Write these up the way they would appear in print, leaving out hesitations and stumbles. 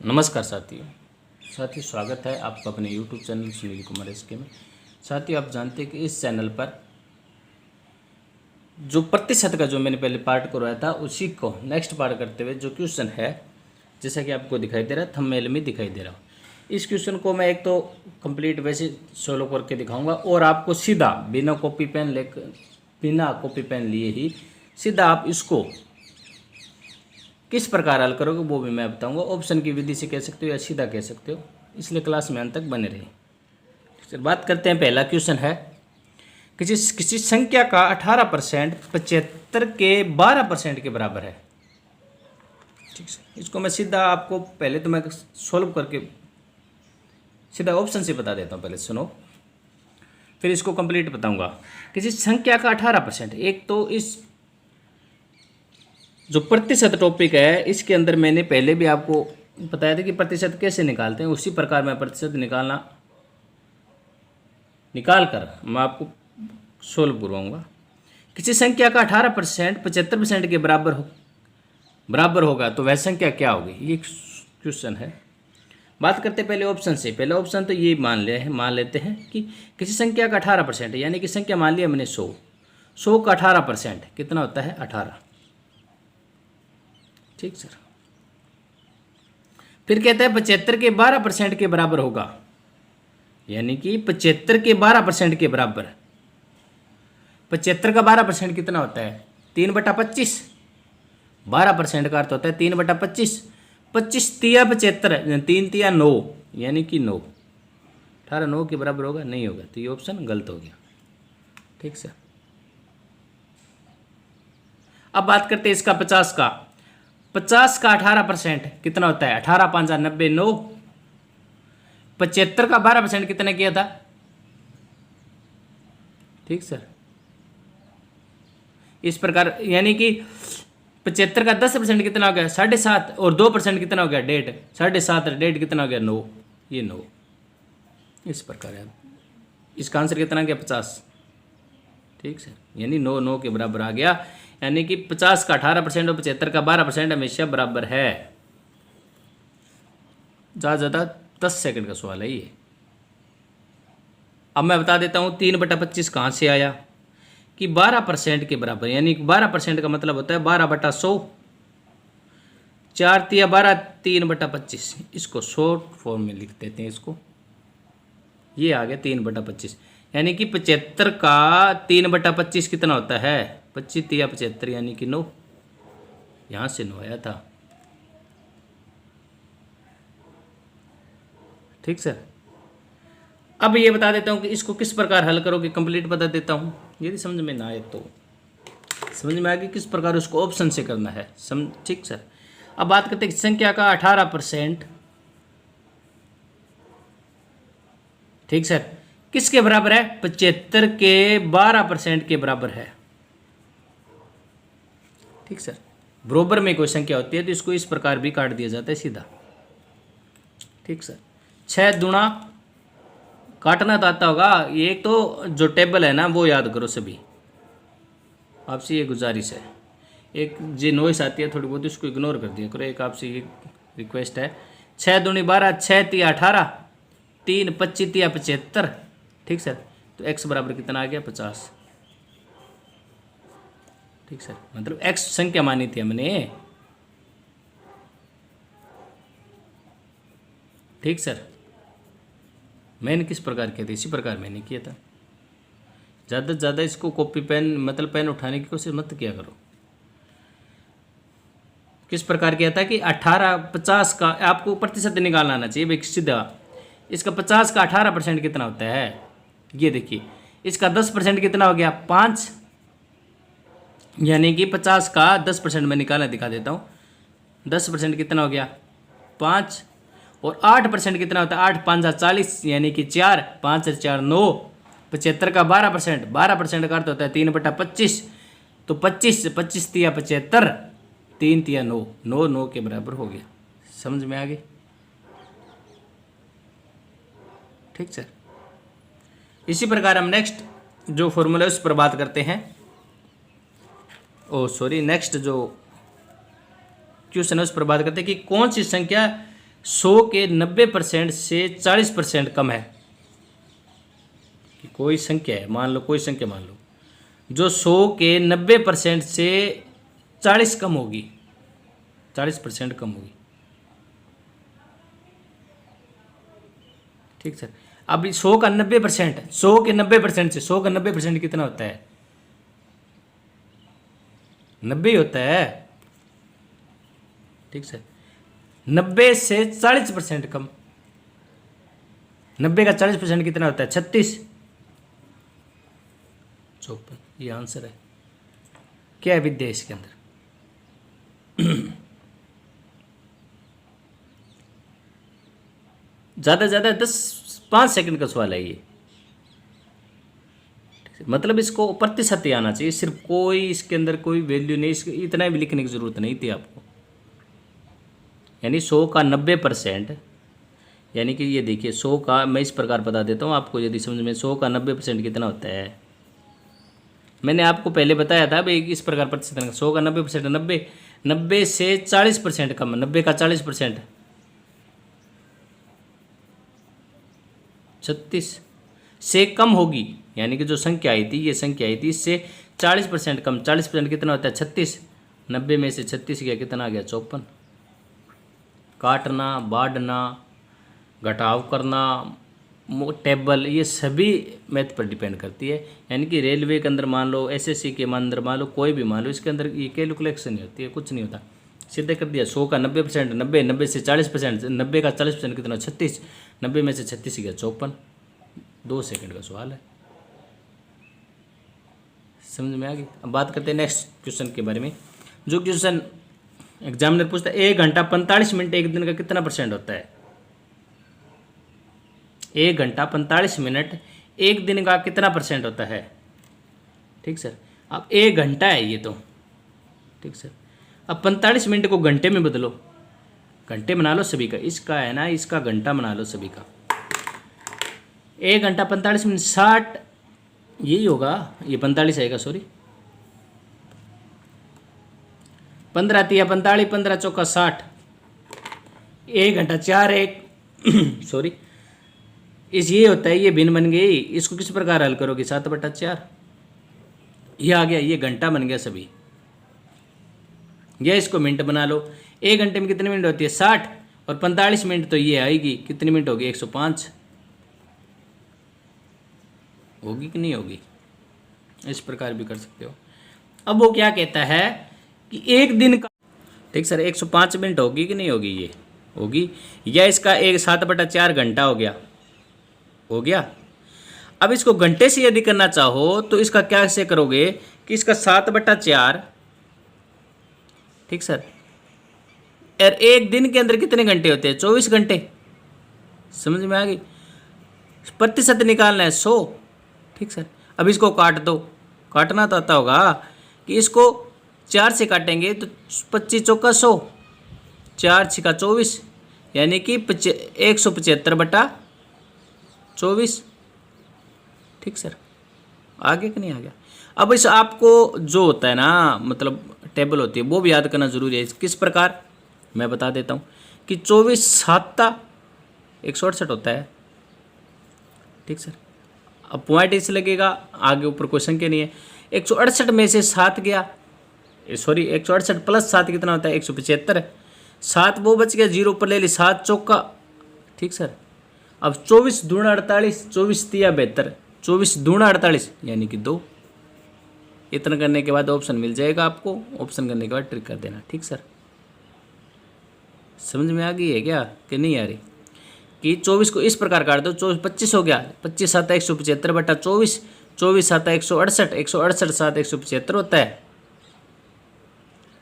नमस्कार साथियों स्वागत है आपका अपने YouTube channel Sunil Kumar SK में। साथियों, आप जानते हैं कि इस चैनल पर जो प्रतिशत का जो मैंने पहले पार्ट करवाया था उसी को नेक्स्ट पार्ट करते हुए जो क्वेश्चन है, जैसा कि आपको दिखाई दे रहा है, थंबनेल में दिखाई दे रहा हो, इस क्वेश्चन को मैं एक तो कंप्लीट वैसे सोल्व करके दिखाऊंगा और आपको सीधा बिना कॉपी पेन लिए ही सीधा आप इसको किस प्रकार हल करोगे वो भी मैं बताऊंगा। ऑप्शन की विधि से कह सकते हो या सीधा कह सकते हो, इसलिए क्लास में अंत तक बने रहिए। चलिए बात करते हैं। पहला क्वेश्चन है, किसी संख्या का 18% 75 के 12% के बराबर है। ठीक है, इसको मैं सीधा आपको पहले तो मैं सोल्व करके सीधा ऑप्शन से बता देता हूँ। पहले सुनो, फिर इसको कंप्लीट बताऊंगा। किसी संख्या का 18%, एक तो इस जो प्रतिशत टॉपिक है इसके अंदर मैंने पहले भी आपको बताया था कि प्रतिशत कैसे निकालते हैं, उसी प्रकार मैं प्रतिशत निकाल कर मैं आपको सोल्व करवाऊंगा। किसी संख्या का 18% 75% के बराबर होगा तो वह संख्या क्या होगी, ये क्वेश्चन है। बात करते हैं पहले ऑप्शन से। पहले ऑप्शन तो ये मान लेते हैं कि किसी संख्या का 18%, यानी कि संख्या मान लिया मैंने 100 का 18% कितना होता है 18। ठीक सर। फिर कहता है 75 के 12% के बराबर होगा, यानी कि 75 के 12% के बराबर। 75 का 12% कितना होता है 3/25। 12% का अर्थ होता है 3/25। 25 तिया 75, 3 तिया 9, यानी कि 9। 18 9 के बराबर होगा, नहीं होगा, तो ये ऑप्शन गलत हो गया। ठीक सर। अब बात करते हैं इसका 50 का 18% कितना होता है 18 5 90 9। 75 का 12% कितना किया था। ठीक सर। इस प्रकार यानी कि 75 का 10% कितना हो गया 7.5 और 2% कितना हो गया 1.5। 7.5 1.5 कितना हो गया 9, ये 9। इस प्रकार है। इसका आंसर कितना गया 50। ठीक सर, यानी 9 9 के बराबर आ गया, यानी कि 50 का 18% और 75 का 12% हमेशा बराबर है। ज़्यादा 10 सेकंड का सवाल है ये। अब मैं बता देता हूँ 3/25 कहाँ से आया कि 12% के बराबर, यानी 12% का मतलब होता है 12/100। 4 तिया 12, 3/25। इसको शॉर्ट फॉर्म में लिख देते हैं इसको, ये आ गया 3/25, यानी कि 75 का 3/25 कितना होता है 25 तिया 75, यानी कि 9। यहाँ से 9 आया था। ठीक सर। अब ये बता देता हूँ कि इसको किस प्रकार हल करोगे, कंप्लीट बता देता हूँ। यदि समझ में ना आए तो समझ में आ गया किस प्रकार उसको ऑप्शन से करना है। ठीक सर। अब बात करते हैं संख्या का 18%। ठीक सर, किसके बराबर है 75 के 12% के बराबर है। ठीक सर। बराबर में कोई संख्या होती है तो इसको इस प्रकार भी काट दिया जाता है सीधा। ठीक सर। 6 दूना काटना तो आता होगा, ये तो जो टेबल है ना वो याद करो सभी, आपसे ये गुजारिश है। एक जो नॉइस आती है थोड़ी बहुत उसको इग्नोर कर दिया करो, एक आपसे ये रिक्वेस्ट है। 6 दूनी 12, 6 तिया 18, 3 25 तिया 75। ठीक सर, तो x बराबर कितना आ गया 50। ठीक सर, मतलब x संख्या मानी थी हमने। ठीक सर, मैंने किस प्रकार किया था इसी प्रकार मैंने किया था। ज़्यादा से ज़्यादा इसको कॉपी पेन मतलब पेन उठाने की कोशिश मत किया करो। किस प्रकार किया था कि 50 का आपको प्रतिशत निकालना आना चाहिए भाई सीधा। इसका 50 का 18% कितना होता है, ये देखिए। इसका 10% कितना हो गया 5, यानी कि 50 का 10% मैं निकालना दिखा देता हूँ। 10% कितना हो गया 5, और 8% कितना होता है 8 5 40, यानी कि 4, 5 4 9। 75 का 12% का अर्थ होता है 3/25, तो 25 तिया 75, 3 तिया 9, 9 9 के बराबर हो गया। समझ में आ गई। ठीक सर। इसी प्रकार हम नेक्स्ट जो फॉर्मूला उस पर बात करते हैं। नेक्स्ट जो क्वेश्चन है उस पर बात करते हैं कि कौन सी संख्या 100 के 90% से 40% कम है। कि कोई संख्या है, मान लो कोई संख्या मान लो जो 100 के 90% से 40 कम होगी, 40% कम होगी। ठीक सर। अब 100 का 90%, 100 के 90% से 100 का 90% कितना होता है? 90 होता है। ठीक सर। 90 से 40% कम, 90 का 40% कितना होता है? 36, 54। ये आंसर है। क्या है विद्या इसके अंदर? ज़्यादा ज़्यादा 5 सेकंड का सवाल है ये। मतलब इसको प्रतिशत ही आना चाहिए, सिर्फ कोई इसके अंदर कोई वैल्यू नहीं, इसके इतना भी लिखने की ज़रूरत नहीं थी आपको। यानी 100 का 90%, यानी कि ये देखिए 100 का, मैं इस प्रकार बता देता हूँ आपको यदि समझ में, 100 का 90% कितना होता है? मैंने आपको पहले बताया था भाई इस प्रकार प्रतिशत। 100 का 90%, 90 से 40% कम, 90 का 40%, 36 से कम होगी। यानी कि जो संख्या आई थी, ये संख्या आई थी, इससे 40% कम। 40% कितना होता है? 36। 90 में से 36 गया, कितना आ गया? 54। काटना, बांटना, घटाव करना, टेबल, ये सभी मैथ पर डिपेंड करती है। यानी कि रेलवे के अंदर मान लो, एसएससी के अंदर मान लो, कोई भी मान लो, इसके अंदर ये कैलकुलेशन नहीं होती है, कुछ नहीं होता, सीधे कर दिया। 100 का 90%, 90 से 40%, 90 का 40% कितना? 36। 90 में से 36 गया 54। 2 सेकंड का सवाल है। समझ में आ गई? अब बात करते हैं नेक्स्ट क्वेश्चन के बारे में। जो क्वेश्चन एग्जामिनर पूछता है, 1 घंटा 45 मिनट एक दिन का कितना % होता है? 1 घंटा 45 मिनट एक दिन का कितना % होता है? ठीक सर। अब 1 घंटा है ये तो, ठीक सर। अब 45 मिनट को घंटे में बदलो, घंटे बना लो सभी का, इसका है ना, इसका घंटा बना लो सभी का। 1 घंटा 45 मिनट 60, यही होगा, ये 45 आएगा, सॉरी 15 तिया 45, 15 चौका 60, 1 घंटा 4 1 सॉरी इस ये होता है, ये भिन्न बन गई। इसको किस प्रकार हल करोगे? 7/4, ये आ गया, ये घंटा बन गया सभी। या इसको मिनट बना लो। 1 घंटे में कितने मिनट होती है? 60, और 45 मिनट तो ये आएगी, कितनी मिनट होगी? 105। होगी कि नहीं होगी? इस प्रकार भी कर सकते हो। अब वो क्या कहता है कि एक दिन का, ठीक सर, 105 मिनट होगी कि नहीं होगी? ये होगी। या इसका 7/4 घंटा हो गया, हो गया। अब इसको घंटे से यदि करना चाहो तो इसका क्या से करोगे कि इसका 7/4, ठीक सर, और एक दिन के अंदर कितने घंटे होते हैं? 24 घंटे। समझ में आ गई? प्रतिशत निकालना है 100, ठीक सर। अब इसको काट दो, काटना तो आता होगा कि इसको 4 से काटेंगे तो 25 चौका 100, 4 छिका 24, यानी कि 175/24, ठीक सर। आगे कि नहीं आ गया? अब इस आपको जो होता है ना, मतलब टेबल होती है, वो भी याद करना जरूरी है। किस प्रकार? मैं बता देता हूँ कि 24 7 168 होता है, ठीक सर। अब पॉइंट इस लगेगा, आगे ऊपर कोई संख्या नहीं है। 168 में से 7 गया, सॉरी 168 प्लस 7 कितना होता है? 175। 7 वो बच गया, 0 ऊपर ले ली, 7 चौका, ठीक सर। अब 24 दूना 48, 24 तिया 72, 24 दूना 48 यानी कि 2। इतना करने के बाद ऑप्शन मिल जाएगा आपको, ऑप्शन करने के बाद ट्रिक कर देना, ठीक सर। समझ में आ गई है क्या कि नहीं आ रही? कि 24 को इस प्रकार काट दो, 24 25 हो गया, 25 7 175/24, 24 7 168, 168 7 175 होता है।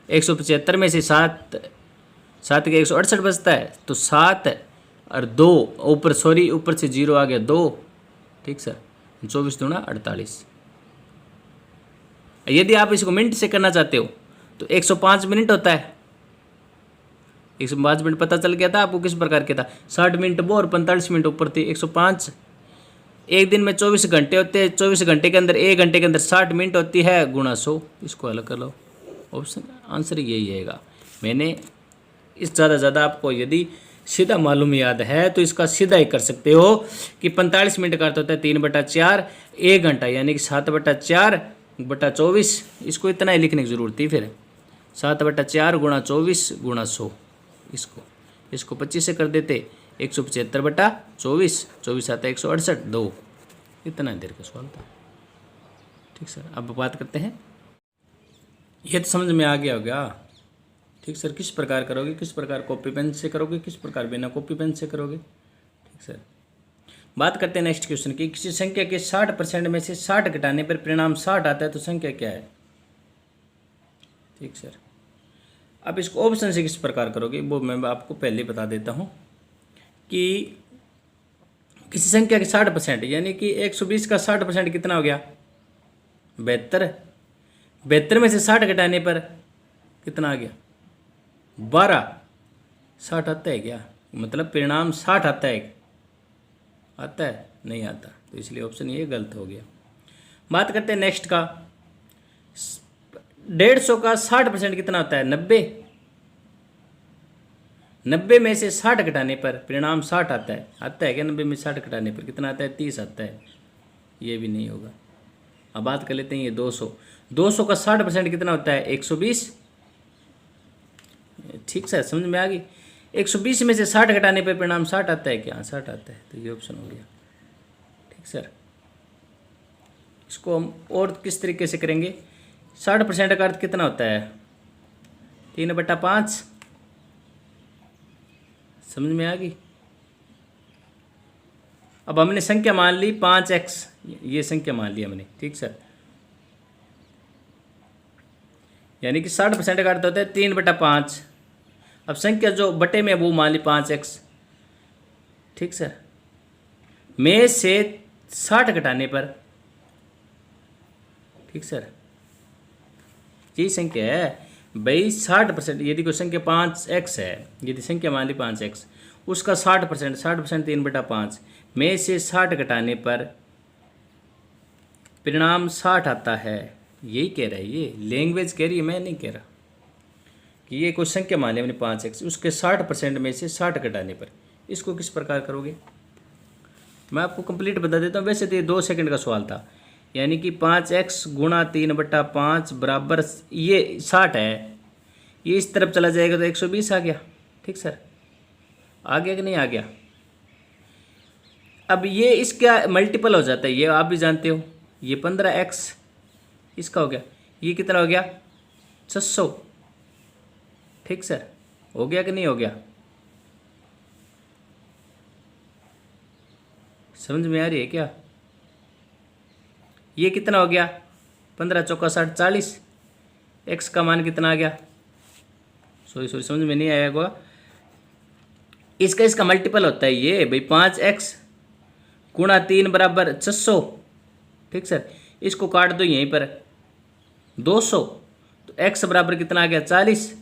175 में से 7 के 168 बचता है, तो 7 और 2 ऊपर, सॉरी ऊपर से 0 आ गया 2, ठीक सर। 24 दूना 48। यदि आप इसको मिनट से करना चाहते हो तो 105 मिनट होता है। 105 मिनट पता चल गया था आपको किस प्रकार के था? 60 मिनट वो और 45 मिनट ऊपर थी, 105। एक दिन में 24 घंटे होते हैं, 24 घंटे के अंदर 1 घंटे के अंदर 60 मिनट होती है, गुणा 100। इसको अलग कर लो, ऑप्शन आंसर यही आएगा। मैंने इस ज़्यादा आपको यदि सीधा मालूम याद है तो इसका सीधा ही कर सकते हो कि 45 मिनट का अर्थ होता है 3/4 1 घंटा, यानी कि 7/4/24। इसको इतना ही लिखने की जरूरत थी। फिर 7/4 × 24 × 100, इसको 25 से कर देते 175/24, 24 आता है 168, 2। इतना देर का सवाल था। ठीक सर, अब बात करते हैं, ये तो समझ में आ गया होगा। ठीक सर, किस प्रकार करोगे, किस प्रकार कॉपी पेन से करोगे, किस प्रकार बिना कॉपी पेन से करोगे। ठीक सर, बात करते हैं नेक्स्ट क्वेश्चन की। किसी संख्या के 60% में से 60 घटाने पर परिणाम 60 आता है तो संख्या क्या है। ठीक सर, अब इसको ऑप्शन से किस प्रकार करोगे वो मैं आपको पहले ही बता देता हूँ कि किसी संख्या के 60%, यानी कि 120 का 60% कितना हो गया, 72। 72 में से 60 घटाने पर कितना आ गया, 12। 60 आता है क्या, मतलब परिणाम 60 आता है, आता है नहीं आता, तो इसलिए ऑप्शन ये गलत हो गया। बात करते हैं नेक्स्ट का। 150 का 60% कितना होता है, 90। 90 में से 60 घटाने पर परिणाम 60 आता है, आता है क्या, 90 में 60 घटाने पर कितना आता है, 30 आता है, ये भी नहीं होगा। अब बात कर लेते हैं ये 200। 200 का 60% कितना होता है, 120। ठीक सर, समझ में आ गई। 120 में से 60 घटाने पर परिणाम 60 आता है क्या, 60 आता है, तो ये ऑप्शन हो गया। ठीक सर, इसको हम और किस तरीके से करेंगे। 60% का अर्थ कितना होता है, 3/5। समझ में आ गई। अब हमने संख्या मान ली 5x, ये संख्या मान ली हमने। ठीक सर, यानी कि 60% का अर्थ होता है 3/5। अब संख्या जो बटे में वो मान ली 5x। ठीक सर, में से 60 घटाने पर, ठीक सर, यही संख्या है भाई 60%। यदि कोई संख्या 5x है, यदि संख्या मान ली 5x, उसका 60%, 60% 3/5 में से 60 घटाने पर परिणाम 60 आता है, यही कह रहा है, ये लैंग्वेज कह रही है, मैं नहीं कह रहा। कि ये कोई संख्या मान ली हमने 5x, उसके 60% में से 60 घटाने पर, इसको किस प्रकार करोगे मैं आपको कंप्लीट बता देता हूँ। वैसे तो ये 2 सेकंड का सवाल था, यानी कि 5x × 3/5 बराबर ये 60 है, ये इस तरफ चला जाएगा तो 120 आ गया। ठीक सर, आ गया कि नहीं आ गया। अब ये इसका मल्टीपल हो जाता है, ये आप भी जानते हो, ये 15x इसका हो गया, ये कितना हो गया, 600। ठीक सर, हो गया कि नहीं हो गया, समझ में आ रही है क्या। ये कितना हो गया, 15 चौका 60, 40। x का मान कितना आ गया, सॉरी समझ में नहीं आया होगा। इसका मल्टीपल होता है ये भाई 5x × 3 बराबर 600। ठीक सर, इसको काट दो यहीं पर 200, तो x बराबर कितना आ गया, 40।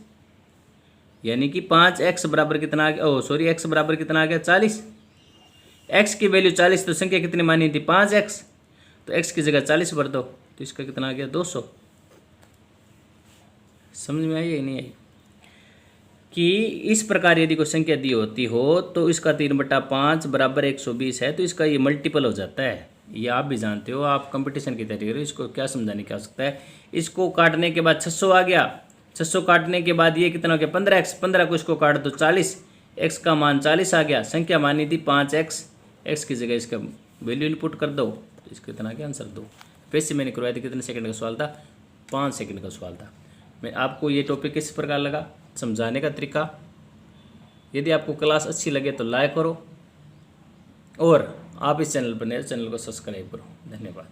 यानी कि 5x बराबर कितना आ गया, x बराबर कितना आ गया, 40। x की वैल्यू 40, तो संख्या कितनी मानी थी, 5x, तो x की जगह 40 भर दो, तो इसका कितना आ गया, 200। समझ में आई या नहीं आई। कि इस प्रकार यदि कोई संख्या दी होती हो तो इसका 3/5 बराबर 120 है, तो इसका ये मल्टीपल हो जाता है। ये आप भी जानते हो, आप कंपटीशन की तैयारी करो, इसको क्या समझाने की आवश्यकता है। इसको काटने के बाद 600 आ गया, 600 काटने के बाद ये कितना हो गया, 15x, 15 को इसको काट दो 40, x का मान 40 आ गया। संख्या मानी थी 5x, x की जगह इसका वैल्यू इनपुट कर दो, तो इसको इतना क्या आंसर दो। वैसे मैंने करवाया था, कितने सेकंड का सवाल था, 5 सेकंड का सवाल था। मैं आपको ये टॉपिक किस प्रकार लगा, समझाने का तरीका, यदि आपको क्लास अच्छी लगे तो लाइक करो, और आप इस चैनल पर नए, चैनल को सब्सक्राइब करो। धन्यवाद।